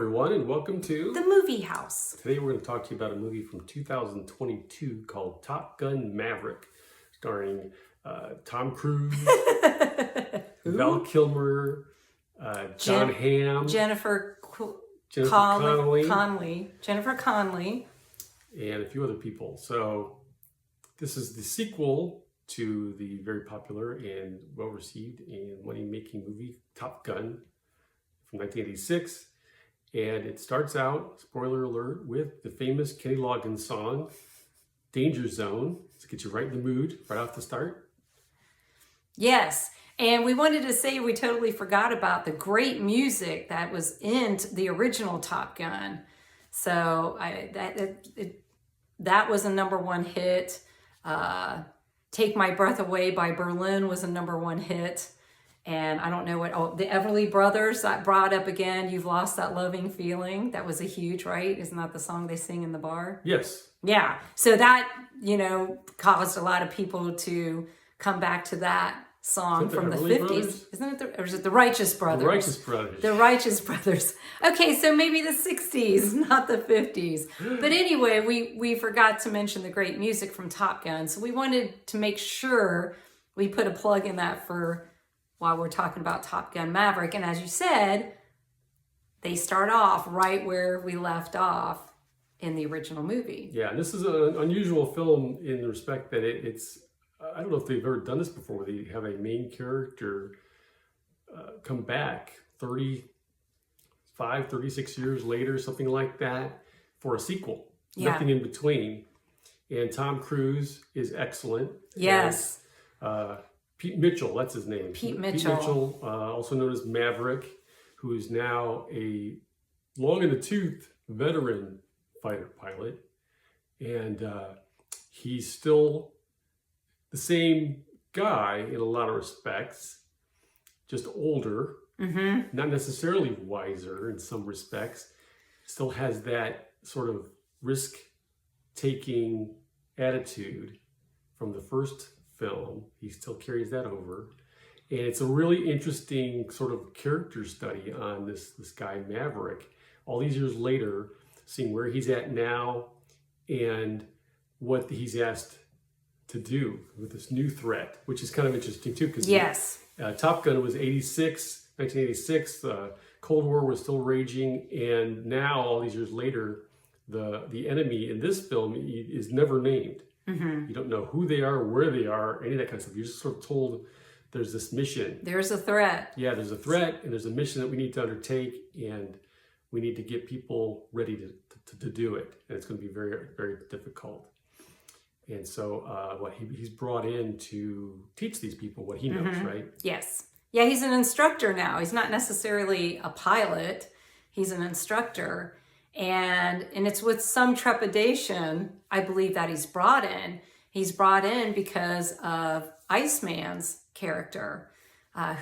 everyone, and welcome to The Movie House. Today we're going to talk to you about a movie from 2022 called Top Gun Maverick, starring Tom Cruise, Val Kilmer, John Hamm, Jennifer Connelly, Jennifer Connelly, and a few other people. So this is the sequel to the very popular and well-received and money-making movie Top Gun from 1986. And it starts out, spoiler alert, with the famous Kenny Loggins song, Danger Zone, to get you right in the mood right off the start. Yes, and we wanted to say we totally forgot about the great music that was in the original Top Gun. So that was a #1 hit. Take My Breath Away by Berlin was a #1 hit. And I don't know what, the Everly Brothers, that brought up again, You've Lost That Loving Feeling. That was a huge, right? Isn't that the song they sing in the bar? Yes. Yeah. So that, caused a lot of people to come back to that song from the 50s. Brothers? Isn't it or is it the Righteous Brothers? The Righteous Brothers. The Righteous Brothers. Okay, so maybe the 60s, not the 50s. But anyway, we forgot to mention the great music from Top Gun. So we wanted to make sure we put a plug in that for while we're talking about Top Gun Maverick. And as you said, they start off right where we left off in the original movie. Yeah, and this is an unusual film in the respect that it's, I don't know if they've ever done this before, where they have a main character come back 36 years later, something like that, for a sequel. Yeah. Nothing in between. And Tom Cruise is excellent. Yes. And, Pete Mitchell, that's his name. Pete Mitchell, also known as Maverick, who is now a long-in-the-tooth veteran fighter pilot. And he's still the same guy in a lot of respects, just older, not necessarily wiser in some respects, still has that sort of risk-taking attitude from the first film. He still carries that over, and it's a really interesting sort of character study on this guy Maverick, all these years later, seeing where he's at now and what he's asked to do with this new threat, which is kind of interesting too, because yes, Top Gun was 1986, the Cold War was still raging, and now all these years later, the enemy in this film is never named. You don't know who they are, where they are, any of that kind of stuff. You're just sort of told there's this mission. There's a threat. Yeah, there's a threat, and there's a mission that we need to undertake, and we need to get people ready to do it. And it's going to be very, very difficult. And so he's brought in to teach these people what he knows, right? Yes. Yeah, he's an instructor now. He's not necessarily a pilot. He's an instructor. And it's with some trepidation, I believe, that he's brought in. He's brought in because of Iceman's character,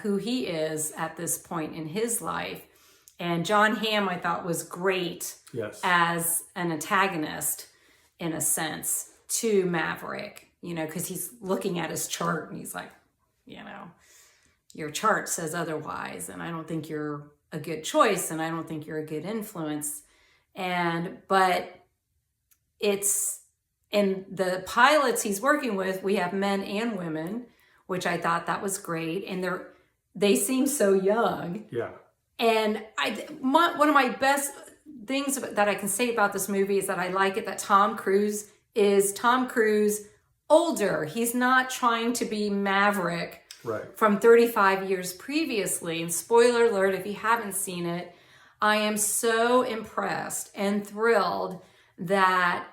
who he is at this point in his life. And John Hamm, I thought, was great as an antagonist, in a sense, to Maverick, because he's looking at his chart and he's like, your chart says otherwise, and I don't think you're a good choice, and I don't think you're a good influence. But it's in the pilots he's working with, we have men and women, which I thought that was great. And they seem so young. Yeah. And one of my best things that I can say about this movie is that I like it that Tom Cruise older. He's not trying to be Maverick from 35 years previously. And spoiler alert, if you haven't seen it, I am so impressed and thrilled that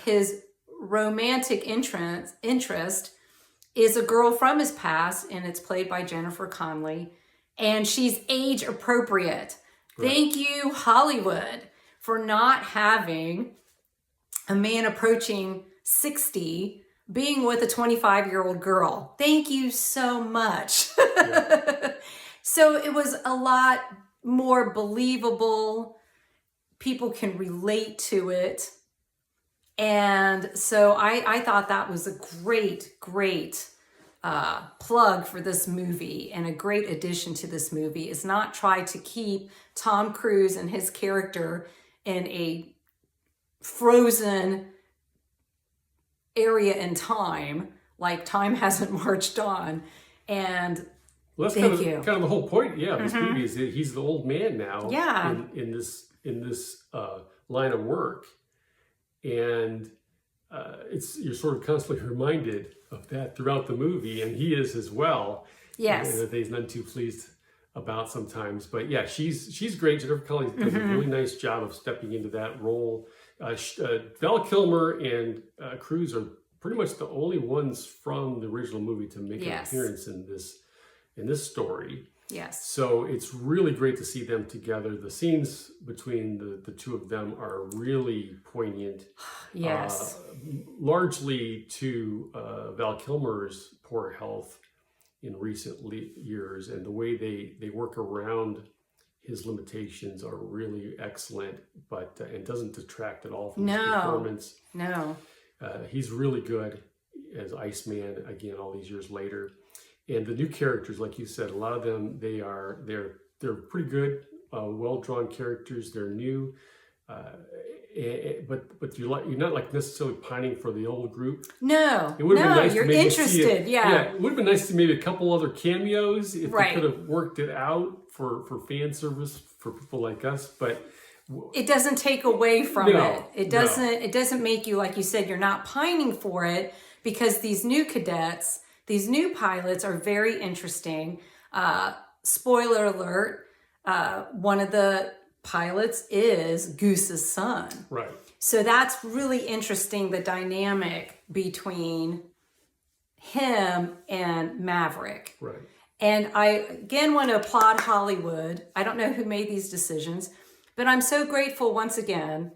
his romantic interest is a girl from his past, and it's played by Jennifer Connelly, and she's age appropriate. Right. Thank you, Hollywood, for not having a man approaching 60 being with a 25-year-old girl. Thank you so much. Yeah. So it was a lot more believable. People can relate to it. And so I thought that was a great plug for this movie and a great addition to this movie is not try to keep Tom Cruise and his character in a frozen area in time, like time hasn't marched on. And well, that's kind of the whole point. Yeah, this movie is that he's the old man now. Yeah. In this line of work, and you're sort of constantly reminded of that throughout the movie, and he is as well. Yes. And that he's none too pleased about sometimes. But yeah, she's great. Jennifer Connelly does a really nice job of stepping into that role. Val Kilmer and Cruise are pretty much the only ones from the original movie to make an appearance in this story. Yes. So it's really great to see them together. The scenes between the two of them are really poignant. Yes. Largely to Val Kilmer's poor health in recent years, and the way they work around his limitations are really excellent, but and doesn't detract at all from his performance. No. He's really good as Iceman again all these years later. And the new characters, like you said, a lot of them they're pretty good, well-drawn characters. They're new, but you're not like necessarily pining for the old group. No, it would have been nice you're to maybe interested. Yeah, it would have been nice to maybe a couple other cameos if Right. they could have worked it out for fan service for people like us. But it doesn't take away from No, it. It doesn't make you, like you said, you're not pining for it, because these new cadets, these new pilots are very interesting. Spoiler alert, one of the pilots is Goose's son. right, So that's really interesting, the dynamic between him and Maverick. right. And I, again, want to applaud Hollywood. I don't know who made these decisions, but I'm so grateful once again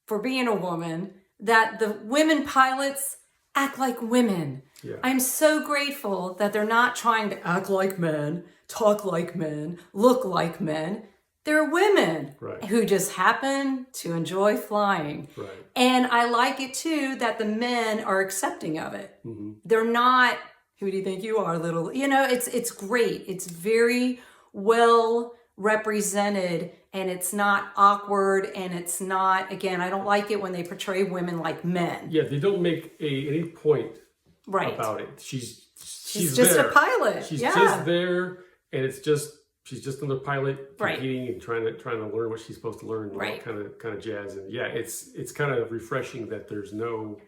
for being a woman that the women pilots act like women. Yeah. I'm so grateful that they're not trying to act like men, talk like men, look like men. They're women Right. who just happen to enjoy flying. Right. And I like it too that the men are accepting of it. Mm-hmm. They're not, who do you think you are, little? It's great. It's very well represented, and it's not awkward, and it's not, again, I don't like it when they portray women like men. Yeah, they don't make any point Right. about it. She's just there. a pilot. She's yeah. just there, and she's just another pilot Right. competing and trying to learn what she's supposed to learn, and all Right. that kind of jazz. And yeah, it's kind of refreshing that there's no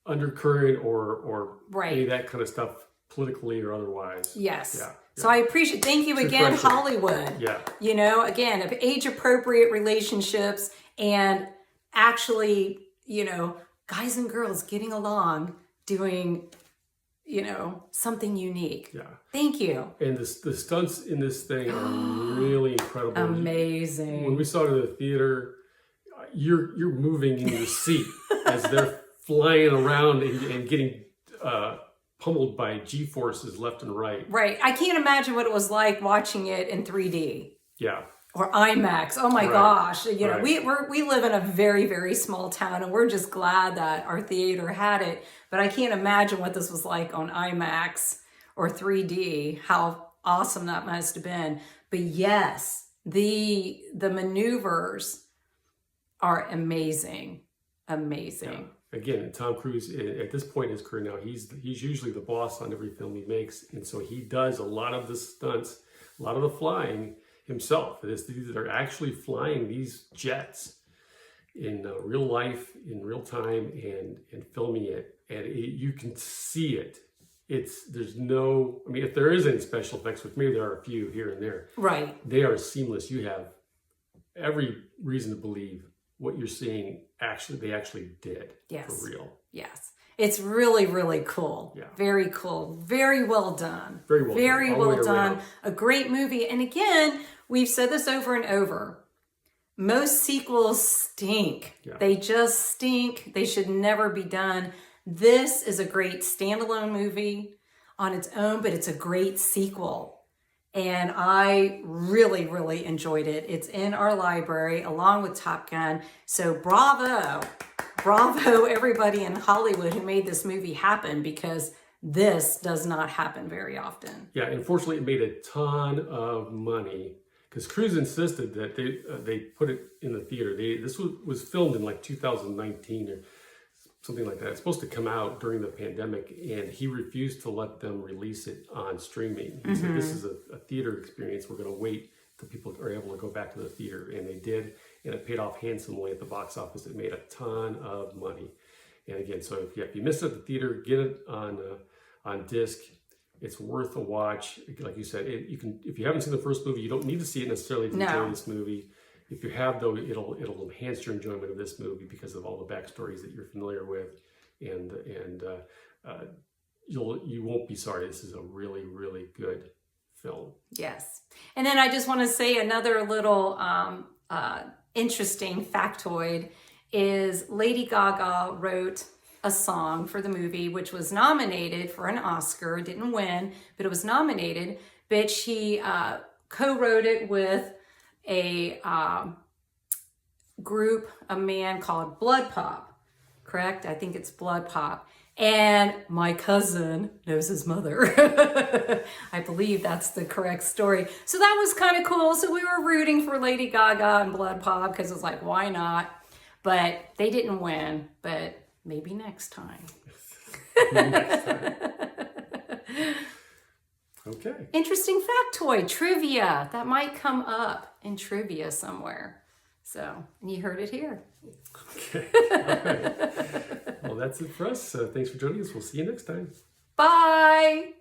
undercurrent or Right. any of that kind of stuff politically or otherwise. Yes. Yeah. So I appreciate, thank you It's again, refreshing. Hollywood. Yeah. Again, of age appropriate relationships and actually, guys and girls getting along, doing, something unique. Yeah. Thank you. And the stunts in this thing are really incredible. Amazing. When we saw it in the theater, you're moving in your seat as they're flying around and getting pummeled by G-forces left and right. Right. I can't imagine what it was like watching it in 3D. Yeah. Or IMAX. Oh my Right. gosh. Right. We live in a very, very small town, and we're just glad that our theater had it. But I can't imagine what this was like on IMAX or 3D, how awesome that must have been. But yes, the maneuvers are amazing. Amazing. Yeah. Again, Tom Cruise, at this point in his career now, he's usually the boss on every film he makes. And so he does a lot of the stunts, a lot of the flying himself. These are actually flying these jets in real life, in real time, and filming it. And you can see it. There's no, I mean, if there is any special effects, which maybe there are a few here and there, Right. they are seamless. You have every reason to believe what you're seeing they actually did. Yes. For real. Yes. It's really, really cool. Yeah. Very cool. Very well done. Very well done. Very All the well way done. around. A great movie. And again, we've said this over and over. Most sequels stink. Yeah. They just stink. They should never be done. This is a great standalone movie on its own, but it's a great sequel. And I really, really enjoyed it. It's in our library along with Top Gun. So bravo. bravo everybody in Hollywood who made this movie happen, because this does not happen very often. Yeah, unfortunately, it made a ton of money because Cruise insisted that they put it in the theater. This was filmed in like 2019 or something like that. It's supposed to come out during the pandemic, and he refused to let them release it on streaming. He said, this is a theater experience. We're going to wait till people are able to go back to the theater, and they did, and it paid off handsomely at the box office. It made a ton of money. And again, so if you missed it at the theater, get it on disc. It's worth a watch. Like you said, if you haven't seen the first movie, you don't need to see it necessarily to enjoy this movie. If you have, though, it'll enhance your enjoyment of this movie because of all the backstories that you're familiar with, and you won't be sorry. This is a really, really good film. Yes. And then I just want to say another little interesting factoid is Lady Gaga wrote a song for the movie, which was nominated for an Oscar. It didn't win, but it was nominated. But she co-wrote it with a group, a man called Blood Pop, correct? I think it's Blood Pop. And my cousin knows his mother. I believe that's the correct story. So that was kind of cool. So we were rooting for Lady Gaga and Blood Pop because it's like, why not? But they didn't win, but maybe next time. Next time. Okay. Interesting factoid, trivia. That might come up in trivia somewhere. So, and you heard it here. Okay. All right. Well, that's it for us. Thanks for joining us. We'll see you next time. Bye.